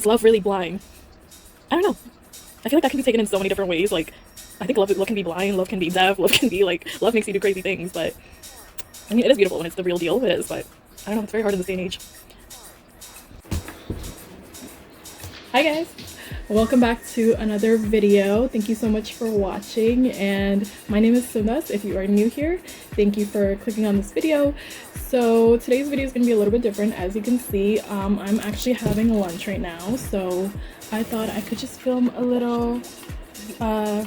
Is love really blind? I don't know. I feel like that can be taken in so many different ways. Like, I think love can be blind, love can be deaf, love can be like, love makes you do crazy things. But I mean, it is beautiful when it's the real deal. It is, but I don't know. It's very hard in this day and age. Hi guys, welcome back to another video. Thank you so much for watching, and my name is Sundas. If you are new here, thank you for clicking on this video. So today's video is going to be a little bit different. As you can see, I'm actually having lunch right now, so I thought I could just film a little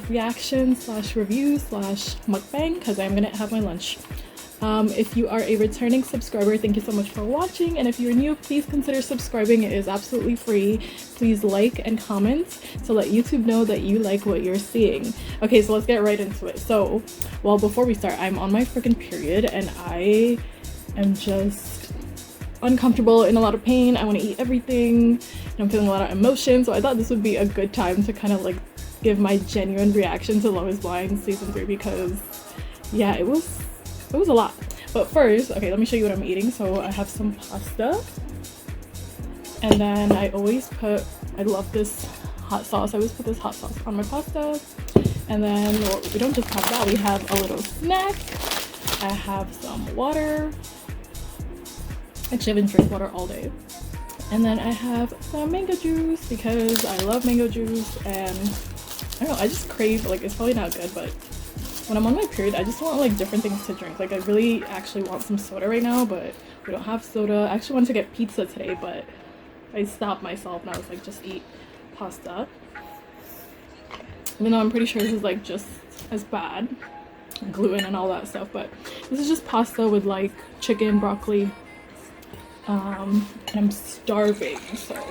reaction slash review slash mukbang because I'm gonna have my lunch. If you are a returning subscriber, thank you so much for watching, and if you're new, please consider subscribing. It is absolutely free. Please like and comment to let YouTube know that you like what you're seeing. Okay, so let's get right into it. So, well, before we start, I'm on my freaking period and I am just uncomfortable, in a lot of pain. I want to eat everything and I'm feeling a lot of emotion, so I thought this would be a good time to kind of like give my genuine reaction to Love is Blind season 3 because yeah, it was a lot. But first, okay, let me show you what I'm eating. So I have some pasta, and then I love this hot sauce. I always put this hot sauce on my pasta. And then, well, we don't just have that, we have a little snack. I have some water. Actually, I've been drinking water all day. And then I have some mango juice because I love mango juice, and I don't know, I just crave, like, it's probably not good, but when I'm on my period, I just want like different things to drink. Like, I really actually want some soda right now, but we don't have soda. I actually wanted to get pizza today, but I stopped myself and I was like, just eat pasta. Even though I'm pretty sure this is like just as bad, gluten and all that stuff, but this is just pasta with like chicken, broccoli, and I'm starving, so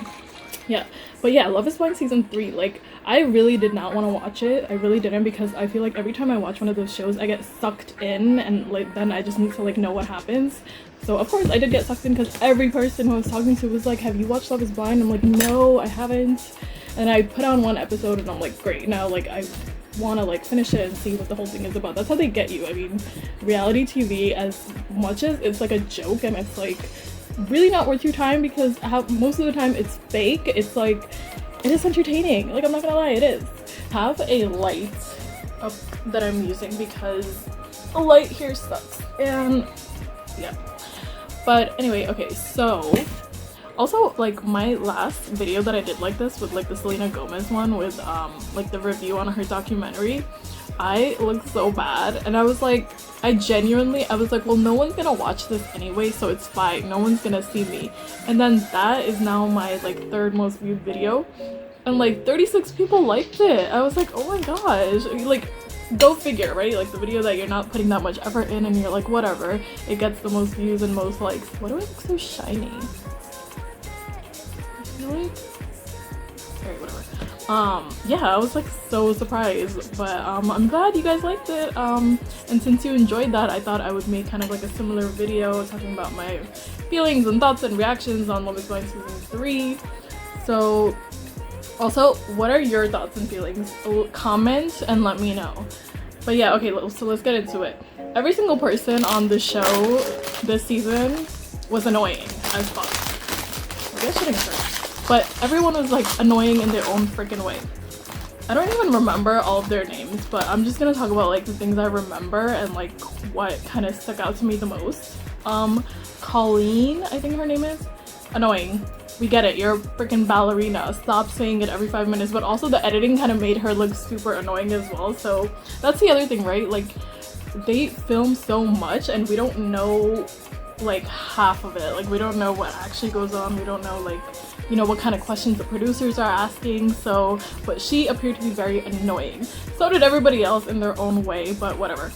yeah. But yeah, Love is Blind season 3, like, I really did not want to watch it. I really didn't, because I feel like every time I watch one of those shows, I get sucked in, and like then I just need to like know what happens. So of course I did get sucked in because every person who I was talking to was like, have you watched Love is Blind? I'm like, no, I haven't. And I put on one episode and I'm like, great, now like I want to like finish it and see what the whole thing is about. That's how they get you. I mean, reality TV, as much as it's like a joke and it's like really not worth your time, because most of the time it's fake, it's like, it is entertaining. Like, I'm not gonna lie, it is. I have a light up that I'm using because a light here sucks, and yeah. But anyway, okay, so also, like, my last video that I did like this with like the Selena Gomez one with like the review on her documentary, I looked so bad, and I was like, I was like, well, no one's gonna watch this anyway, so it's fine, no one's gonna see me. And then that is now my like third most viewed video, and like 36 people liked it. I was like, oh my gosh, like, go figure, right? Like, the video that you're not putting that much effort in and you're like, whatever, it gets the most views and most likes. Why do I look so shiny? I feel like, alright, whatever. Yeah, I was like so surprised, but I'm glad you guys liked it. And since you enjoyed that, I thought I would make kind of like a similar video talking about my feelings and thoughts and reactions on Love is Blind season 3. So also, what are your thoughts and feelings? Comment and let me know. But yeah, okay, so let's get into it. Every single person on the show this season was annoying as fuck. Maybe I shouldn't curse. But everyone was like annoying in their own freaking way. I don't even remember all of their names, but I'm just gonna talk about like the things I remember and like what kind of stuck out to me the most. Colleen, I think her name is. Annoying. We get it, you're a freaking ballerina. Stop saying it every 5 minutes. But also the editing kind of made her look super annoying as well. So that's the other thing, right? Like, they film so much and we don't know like half of it. Like, we don't know what actually goes on. We don't know, like, you know, what kind of questions the producers are asking. So, but she appeared to be very annoying. So did everybody else in their own way, but whatever.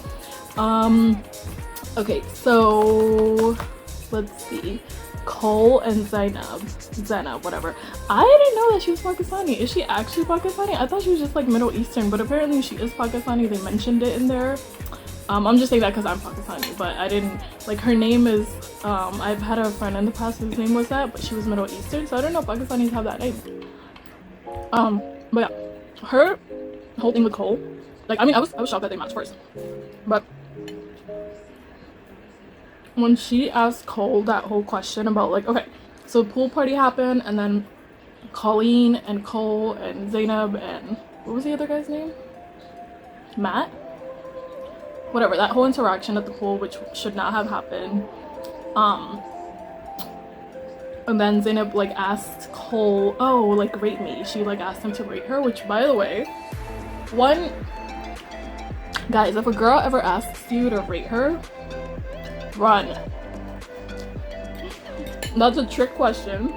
Okay, so let's see. Cole and Zainab, whatever. I didn't know that she was Pakistani. Is she actually Pakistani? I thought she was just like Middle Eastern, but apparently she is Pakistani. They mentioned it in there. I'm just saying that because I'm Pakistani, but I didn't, like, her name is, I've had a friend in the past whose name was that, but she was Middle Eastern, so I don't know if Pakistanis have that name. But yeah, her whole thing with Cole, like, I mean, I was shocked that they matched first, but when she asked Cole that whole question about, like, okay, so pool party happened, and then Colleen and Cole and Zainab and what was the other guy's name? Matt? Whatever, that whole interaction at the pool, which should not have happened. And then Zainab like asked Cole, oh, like rate me. She like asked him to rate her, which by the way, guys, if a girl ever asks you to rate her, run. That's a trick question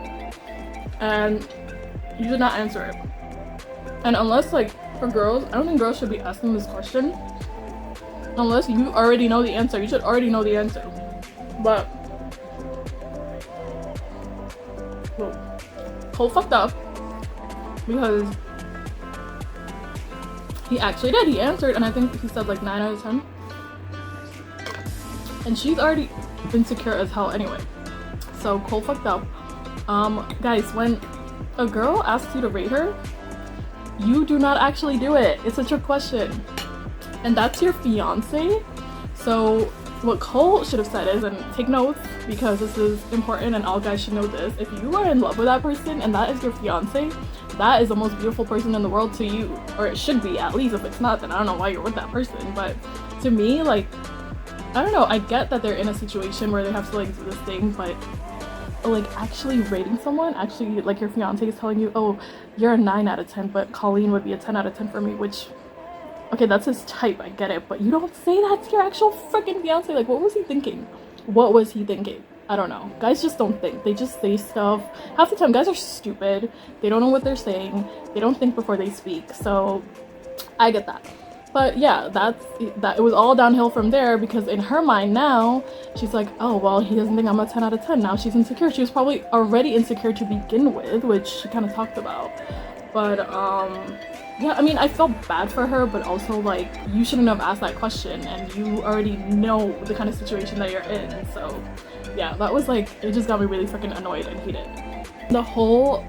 and you should not answer it. And unless like for girls, I don't think girls should be asking this question unless you already know the answer. You should already know the answer. But Cole fucked up because he actually did. He answered and I think he said like 9 out of 10. And she's already insecure as hell anyway. So Cole fucked up. Guys, when a girl asks you to rate her, you do not actually do it. It's a trick question. And that's your fiance. So what Cole should have said is, and take notes because this is important and all guys should know this, if you are in love with that person and that is your fiance, that is the most beautiful person in the world to you, or it should be at least. If it's not, then I don't know why you're with that person. But to me, like, I don't know, I get that they're in a situation where they have to like do this thing, but like actually rating someone, actually like your fiance is telling you, oh, you're a 9 out of 10, but Colleen would be a 10 out of 10 for me, which, okay, that's his type, I get it, but you don't say that to your actual freaking fiance. Like, what was he thinking? What was he thinking? I don't know. Guys just don't think. They just say stuff. Half the time, guys are stupid. They don't know what they're saying. They don't think before they speak. So, I get that. But yeah, it was all downhill from there because in her mind now, she's like, oh, well, he doesn't think I'm a 10 out of 10. Now she's insecure. She was probably already insecure to begin with, which she kind of talked about. But, yeah, I mean, I felt bad for her, but also, like, you shouldn't have asked that question, and you already know the kind of situation that you're in. So, yeah, that was, like, it just got me really freaking annoyed and heated. The whole,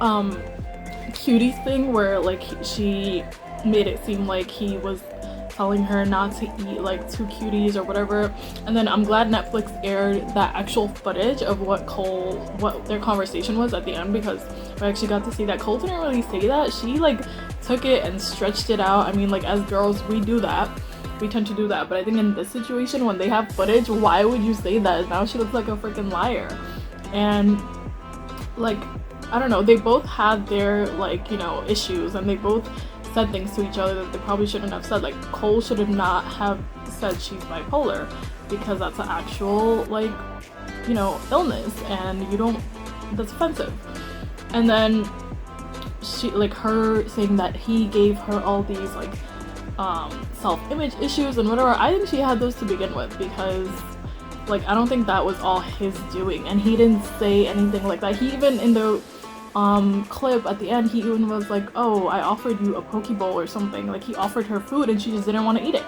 cuties thing where, like, she made it seem like he was telling her not to eat like 2 cuties or whatever, and then I'm glad Netflix aired that actual footage of what their conversation was at the end, because I actually got to see that. Cole didn't really say that. She like took it and stretched it out. I mean, like, as girls we do that, we tend to do that, but I think in this situation when they have footage, why would you say that? Now she looks like a freaking liar. And like, I don't know, they both had their like, you know, issues, and they both said things to each other that they probably shouldn't have said. Like, Cole should have not have said she's bipolar, because that's an actual, like, you know, illness, and you don't, that's offensive. And then she, like, her saying that he gave her all these like self-image issues and whatever. I think she had those to begin with, because like, I don't think that was all his doing, and he didn't say anything like that. He even in the clip at the end, he even was like, oh, I offered you a poke bowl or something. Like, he offered her food and she just didn't want to eat it.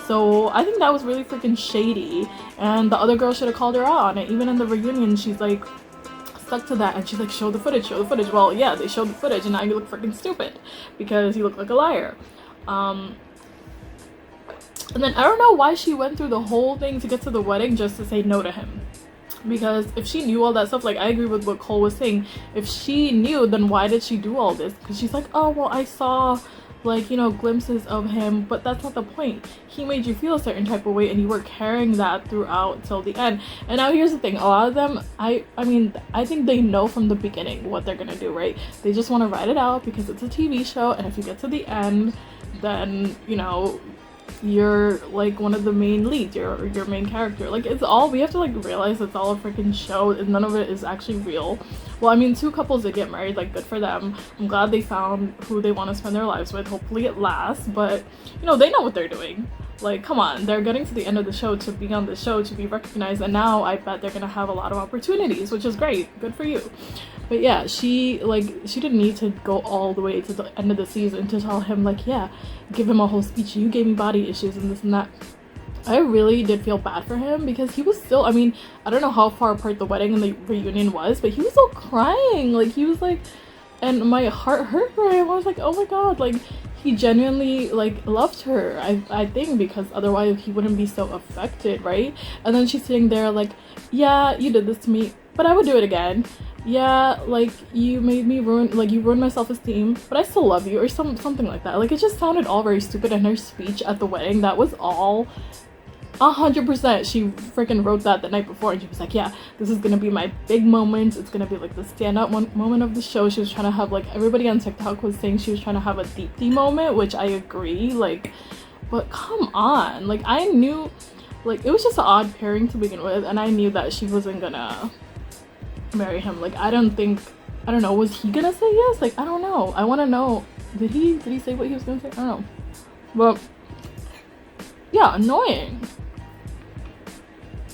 So I think that was really freaking shady, and the other girl should have called her out on it. Even in the reunion, she's like stuck to that, and she's like, show the footage. Well, yeah, they showed the footage, and now you look freaking stupid because you look like a liar. And then I don't know why she went through the whole thing to get to the wedding just to say no to him. Because if she knew all that stuff, like, I agree with what Cole was saying. If she knew, then why did she do all this? Because she's like, oh, well, I saw, like, you know, glimpses of him, but that's not the point. He made you feel a certain type of way, and you were carrying that throughout till the end. And now here's the thing, a lot of them, I mean, I think they know from the beginning what they're gonna do, right? They just want to write it out because it's a TV show, and if you get to the end, then, you know, you're like one of the main leads, you're your main character. Like, it's all, we have to like realize it's all a freaking show, and none of it is actually real. Well, I mean, 2 couples that get married, like, good for them. I'm glad they found who they want to spend their lives with. Hopefully it lasts, but you know, they know what they're doing. Like, come on, they're getting to the end of the show to be on the show, to be recognized, and now I bet they're gonna have a lot of opportunities, which is great. Good for you. But yeah, she didn't need to go all the way to the end of the season to tell him, like, yeah, give him a whole speech, you gave me body issues and this and that. I really did feel bad for him, because he was still, I mean, I don't know how far apart the wedding and the reunion was, but he was still crying. Like, he was like, and my heart hurt for him. I was like, oh my god, like, he genuinely like loved her, I think, because otherwise he wouldn't be so affected, right? And then she's sitting there like, yeah, you did this to me, but I would do it again. yeah, like you made me ruin, like you ruined my self-esteem, but I still love you, or something like that. Like it just sounded all very stupid. And her speech at the wedding, that was all 100%. She freaking wrote that the night before, and she was like, yeah, this is gonna be my big moment. It's gonna be like the stand-up moment of the show. She was trying to have, like, everybody on TikTok was saying she was trying to have a deeply moment, which I agree, like, but come on. Like, I knew, like, it was just an odd pairing to begin with, and I knew that she wasn't gonna marry him. Like, I don't know, was he gonna say yes? Like, I don't know. I want to know, did he say what he was gonna say? I don't know. But yeah, annoying.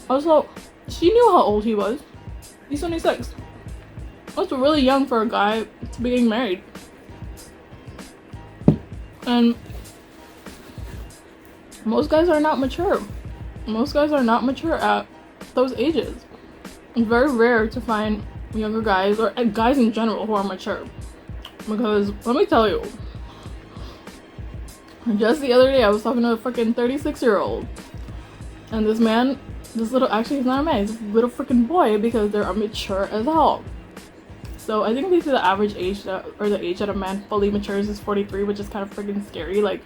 Also, she knew how old he was. He's 26. That's really young for a guy to be getting married. And most guys are not mature. Most guys are not mature at those ages. It's very rare to find younger guys, or guys in general, who are mature. Because let me tell you, just the other day I was talking to a freaking 36-year-old, and this man, actually he's not a man, he's a little freaking boy, because they're mature as hell. So I think they say the average age or the age that a man fully matures is 43, which is kind of freaking scary. Like,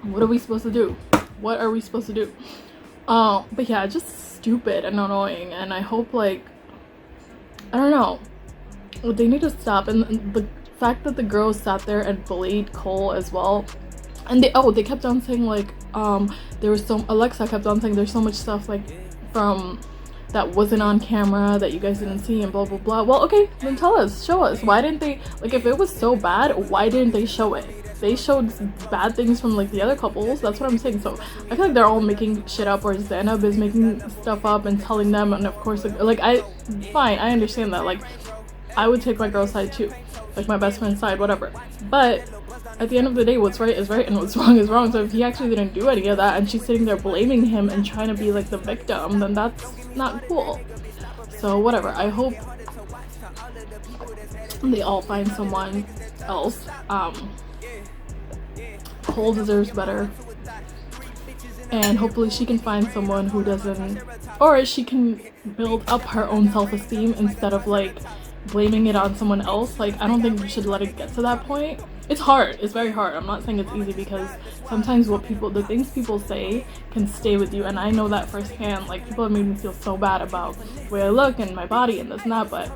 what are we supposed to do? What are we supposed to do? But yeah, just stupid and annoying, and I hope, like, I don't know, they need to stop. And the fact that the girls sat there and bullied Cole as well, and they kept on saying, like, there was Alexa kept on saying there's so much stuff, like, from that wasn't on camera that you guys didn't see, and blah blah blah. Well, okay, then tell us, show us. Why didn't they, like, if it was so bad, why didn't they show it? They showed bad things from, like, the other couples. That's what I'm saying. So I feel like they're all making shit up, or Zainab is making stuff up and telling them, and of course, like, fine, I understand that. Like, I would take my girl's side too, like my best friend's side, whatever. But at the end of the day, what's right is right and what's wrong is wrong. So if he actually didn't do any of that and she's sitting there blaming him and trying to be like the victim, then that's not cool. So whatever, I hope they all find someone else. Cole deserves better, and hopefully she can find someone who doesn't, or she can build up her own self-esteem instead of, like, blaming it on someone else. Like, I don't think you should let it get to that point. It's hard, it's very hard. I'm not saying it's easy, because sometimes the things people say can stay with you, and I know that firsthand. Like, people have made me feel so bad about the way I look and my body and this and that, but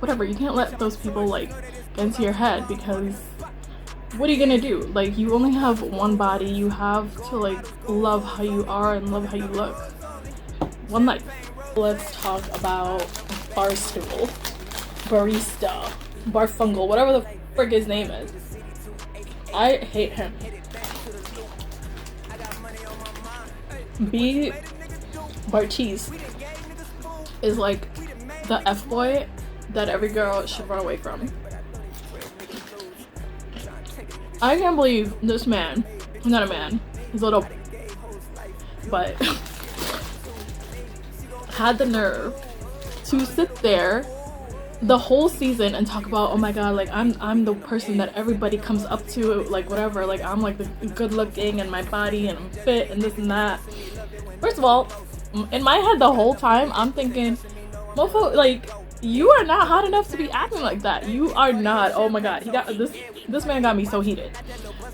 whatever, you can't let those people, like, get into your head, because what are you gonna do? Like, you only have one body. You have to, like, love how you are and love how you look. One life. Let's talk about Barstool, Barista, Barfungal, whatever the frick his name is. I hate him. Bartiz is like the F-boy that every girl should run away from. I can't believe this man, not a man, he's a little, but had the nerve to sit there the whole season and talk about, oh my god, like, I'm the person that everybody comes up to, like, whatever, like, I'm like the good looking and my body and I'm fit and this and that. First of all, in my head the whole time I'm thinking, mofo, like, you are not hot enough to be acting like that. You are not. Oh my god, this man got me so heated,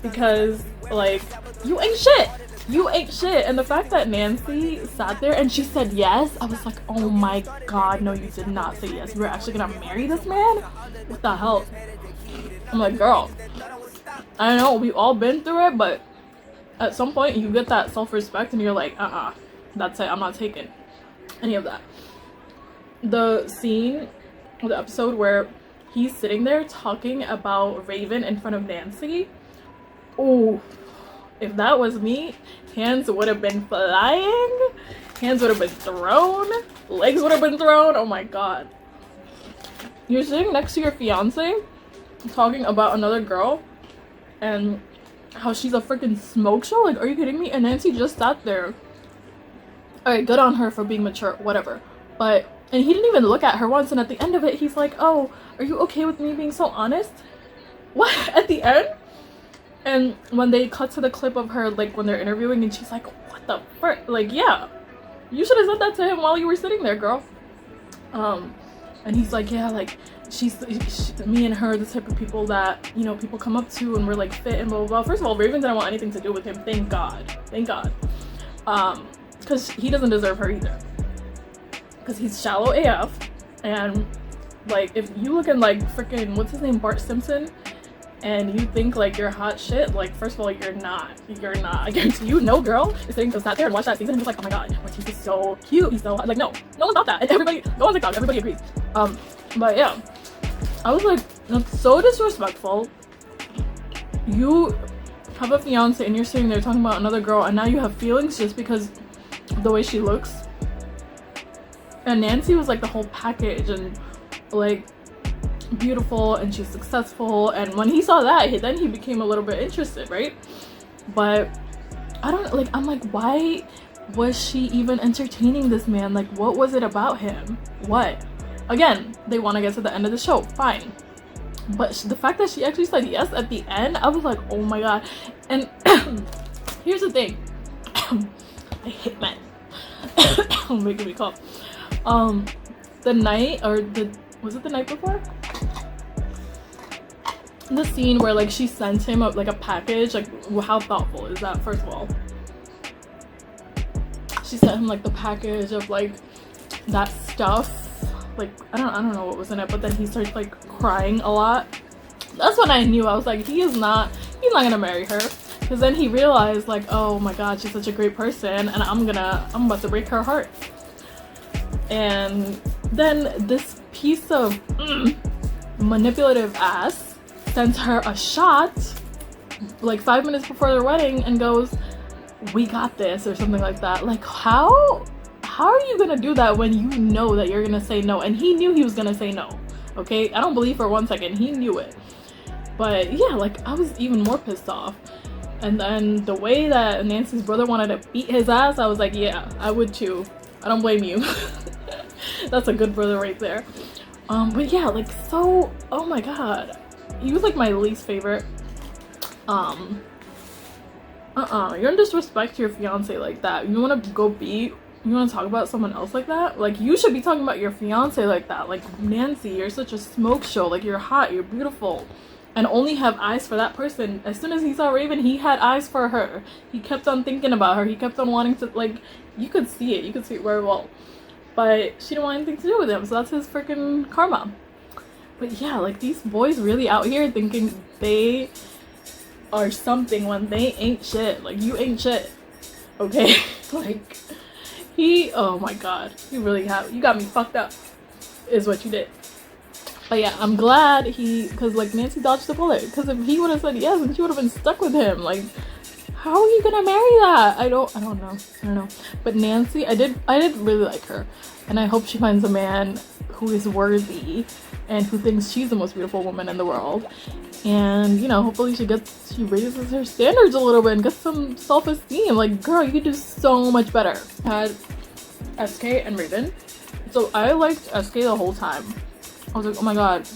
because, like, you ain't shit. You ain't shit. And the fact that Nancy sat there and she said yes, I was like, oh my god, no, you did not say yes. You were actually gonna marry this man? What the hell? I'm like, girl, I know we've all been through it, but at some point you get that self-respect and you're like, that's it, I'm not taking any of that. The scene, the episode where he's sitting there talking about Raven in front of Nancy, oh, if that was me, hands would have been flying, hands would have been thrown, legs would have been thrown. Oh my god. You're sitting next to your fiance talking about another girl and how she's a freaking smoke show? Like, are you kidding me? And Nancy just sat there. Alright, good on her for being mature, whatever. But, and he didn't even look at her once, and at the end of it, he's like, oh, are you okay with me being so honest? What? At the end? And when they cut to the clip of her, like, when they're interviewing, and she's like, what the frick? Like, yeah, you should have said that to him while you were sitting there, girl. And he's like, yeah, like me and her, the type of people that, you know, people come up to and we're like fit and blah blah blah. First of all, Raven didn't want anything to do with him. Thank God, because he doesn't deserve her either, because he's shallow AF. And like, if you look in like freaking, what's his name, Bart Simpson, and you think like you're hot shit, like, first of all, you're not. I guarantee you, no girl is sat there and watch that season and was like, oh my god, Ortiz is so cute, he's so hot. Like, no one's thought that, and everybody, go on TikTok, everybody agrees. But yeah, I was like, that's so disrespectful. You have a fiance and you're sitting there talking about another girl, and now you have feelings just because the way she looks. And Nancy was like the whole package, and like beautiful, and she's successful, and when he saw that, then he became a little bit interested, right? But I don't, like, I'm like, why was she even entertaining this man? Like, what was it about him? What? Again, they want to get to the end of the show, fine, but the fact that she actually said yes at the end, I was like, oh my god. And here's the thing, I hate men. Making me cough. The night, or was it the night before? The scene where like she sent him like a package, like, how thoughtful is that? First of all, she sent him like the package of like that stuff, like I don't know what was in it, but then he started like crying a lot. That's when I knew. I was like, he's not gonna marry her, because then he realized like, oh my god, she's such a great person, and I'm about to break her heart. And then this piece of manipulative ass sends her a shot like 5 minutes before their wedding and goes, we got this, or something like that. Like, how are you gonna do that when you know that you're gonna say no? And he knew he was gonna say no, okay? I don't believe for 1 second he knew it. But yeah, like, I was even more pissed off. And then the way that Nancy's brother wanted to beat his ass, I was like, yeah, I would too. I don't blame you. That's a good brother right there. But yeah, like, so, oh my god, he was like my least favorite. You don't disrespect your fiance like that. You want to you want to talk about someone else like that? Like, you should be talking about your fiance like that. Like, Nancy, you're such a smoke show. Like, you're hot, you're beautiful, and only have eyes for that person. As soon as he saw Raven, he had eyes for her. He kept on thinking about her. He kept on wanting to, like, you could see it very well. But she didn't want anything to do with him, so that's his freaking karma. But yeah, like, these boys really out here thinking they are something when they ain't shit. Like, you ain't shit, okay? Like, oh my god, you got me fucked up, is what you did. But yeah, I'm glad because like, Nancy dodged the bullet, because if he would have said yes, then she would have been stuck with him. Like, how are you gonna marry that? I don't know. But Nancy, I did really like her, and I hope she finds a man who is worthy and who thinks she's the most beautiful woman in the world. And, you know, hopefully she raises her standards a little bit and gets some self-esteem. Like, girl, you could do so much better. I had SK and Raven, so I liked SK the whole time. I was like, oh my god,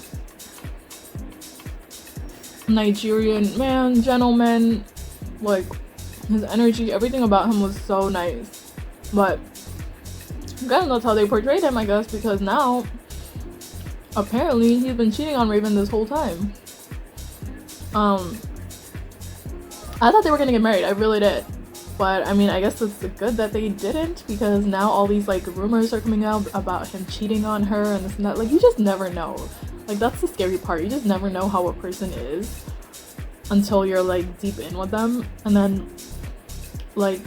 Nigerian man, gentleman, like, his energy, everything about him was so nice. But again, that's how they portrayed him, I guess, because now apparently he's been cheating on Raven this whole time. I thought they were gonna get married, I really did. But I mean, I guess it's good that they didn't, because now all these like rumors are coming out about him cheating on her and this and that. Like, you just never know. Like, that's the scary part. You just never know how a person is until you're like deep in with them. And then, like,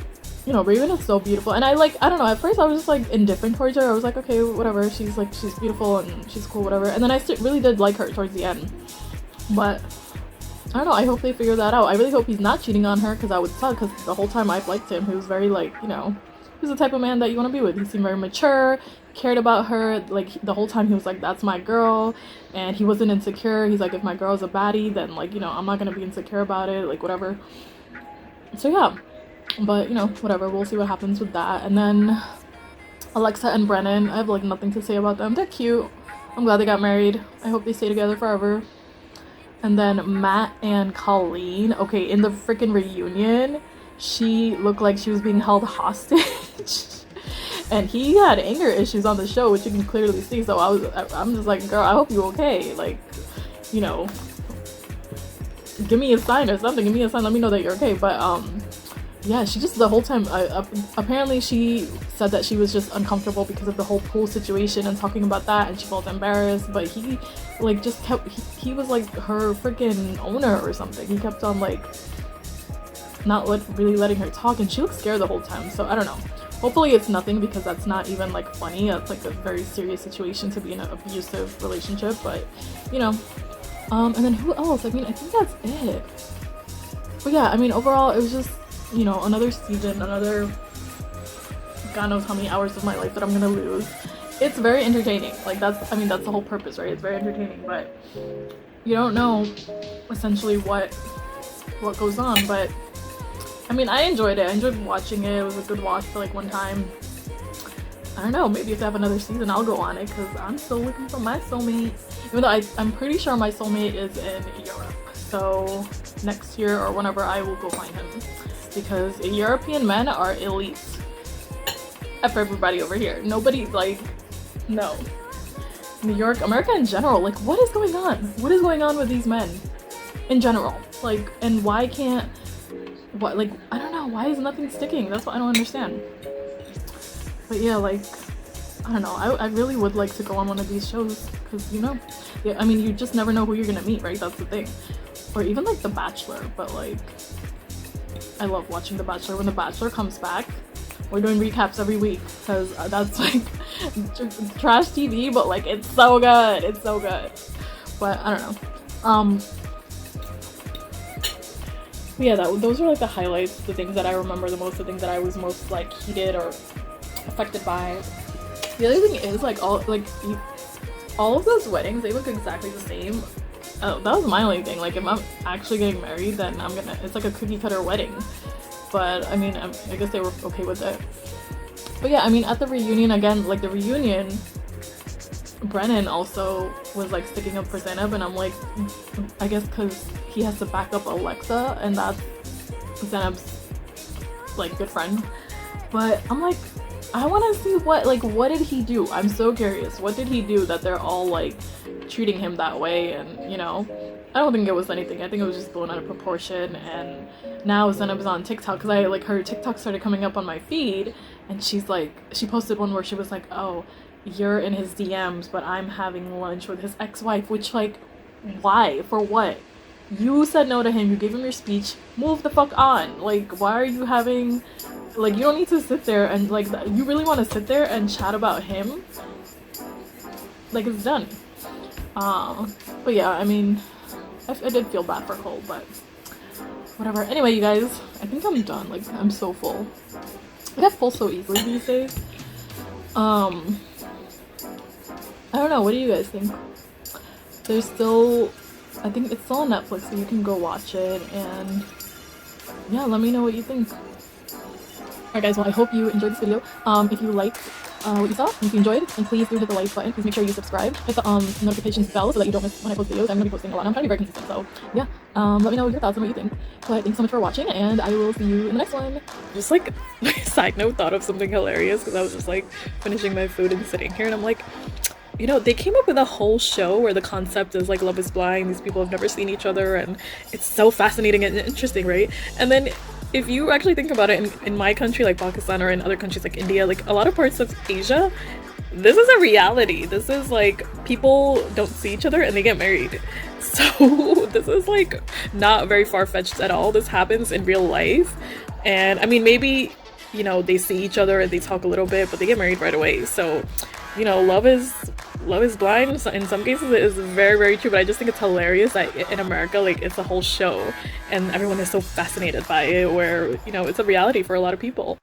you know, Raven is so beautiful, and I don't know, at first I was just like indifferent towards her. I was like, okay, whatever, she's beautiful and she's cool, whatever. And then I really did like her towards the end. But I don't know, I hope they figure that out. I really hope he's not cheating on her, because I would suck, because the whole time I've liked him. He was very, like, you know, he's the type of man that you want to be with. He seemed very mature, cared about her. Like, the whole time he was like, that's my girl, and he wasn't insecure. He's like, if my girl's a baddie, then, like, you know, I'm not gonna be insecure about it, like, whatever. So yeah, but, you know, whatever, we'll see what happens with that. And then Alexa and Brennan, I have like nothing to say about them. They're cute. I'm glad they got married. I hope they stay together forever. And then Matt and Colleen, okay, in the freaking reunion, she looked like she was being held hostage. and he had anger issues on the show, which you can clearly see. So I'm just like, girl, I hope you're okay. Like, you know, give me a sign or something. Give me a sign. Let me know that you're okay. But yeah, she just the whole time. Apparently, she said that she was just uncomfortable because of the whole pool situation and talking about that, and she felt embarrassed. But he, like, just kept. He was like her freaking owner or something. He kept on like not really letting her talk, and she looked scared the whole time. So I don't know. Hopefully it's nothing, because that's not even like funny. That's like a very serious situation to be in an abusive relationship. But you know, and then who else? I mean, I think that's it. But yeah, I mean, overall, it was just, you know, another season, another God knows how many hours of my life that I'm gonna lose. It's very entertaining. Like that's, I mean, that's the whole purpose, right? It's very entertaining, but you don't know essentially what goes on. But I mean, I enjoyed it. I enjoyed watching it. It was a good watch for like one time. I don't know, maybe if they have another season, I'll go on it, because I'm still looking for my soulmate. Even though I'm pretty sure my soulmate is in Europe. So next year or whenever, I will go find him, because European men are elite. F everybody over here. Nobody, like, no. New York, America in general, like, what is going on? What is going on with these men in general? Like, and why can't, what, like, I don't know, why is nothing sticking? That's what I don't understand. But yeah, like, I don't know, I really would like to go on one of these shows, because, you know, yeah, I mean, you just never know who you're gonna meet, right? That's the thing. Or even like The Bachelor. But like, I love watching The Bachelor. When The Bachelor comes back, we're doing recaps every week, because that's like trash TV, but like, it's so good. It's so good. But I don't know. Yeah, those are like the highlights, the things that I remember the most, the things that I was most like heated or affected by. The other thing is, like, all of those weddings, they look exactly the same. Oh, that was my only thing. Like, if I'm actually getting married, then it's like a cookie cutter wedding. But I mean, I guess they were okay with it. But yeah, I mean, at the reunion again, like the reunion, Brennan also was like sticking up for Zainab, and I'm like, I guess because he has to back up Alexa, and that's Zainab's like good friend. But I'm like, I want to see what did he do? I'm so curious. What did he do that they're all like treating him that way? And you know, I don't think it was anything. I think it was just blown out of proportion. And now Zainab is on TikTok, because I like her TikTok started coming up on my feed, and she posted one where she was like, oh, you're in his DMs, but I'm having lunch with his ex-wife, which, like, why? For what? You said no to him, you gave him your speech, move the fuck on. Like, why are you having, like, you don't need to sit there and, like, you really want to sit there and chat about him? Like, it's done. But yeah, I mean, I did feel bad for Cole, but whatever. Anyway, you guys, I think I'm done. Like, I'm so full. I get full so easily these days. I don't know, what do you guys think? There's still, I think it's still on Netflix, so you can go watch it, and yeah, let me know what you think. Alright guys, well, I hope you enjoyed this video. If you liked what you saw, if you enjoyed, then please do hit the like button. Please make sure you subscribe. Hit the notifications bell so that you don't miss when I post videos. I'm going to be posting a lot. I'm trying to be very consistent, so yeah. Let me know your thoughts and what you think. But thanks so much for watching, and I will see you in the next one. Just like, side note, thought of something hilarious, because I was just like finishing my food and sitting here, and I'm like, you know, they came up with a whole show where the concept is like Love is Blind. These people have never seen each other, and it's so fascinating and interesting, right? And then if you actually think about it, in my country, like Pakistan, or in other countries like India, like a lot of parts of Asia, this is a reality. This is like, people don't see each other and they get married. So this is like not very far-fetched at all. This happens in real life. And I mean, maybe, you know, they see each other and they talk a little bit, but they get married right away. So, you know, love is blind. So in some cases it is very, very true, but I just think it's hilarious that in America, like, it's a whole show and everyone is so fascinated by it, where, you know, it's a reality for a lot of people.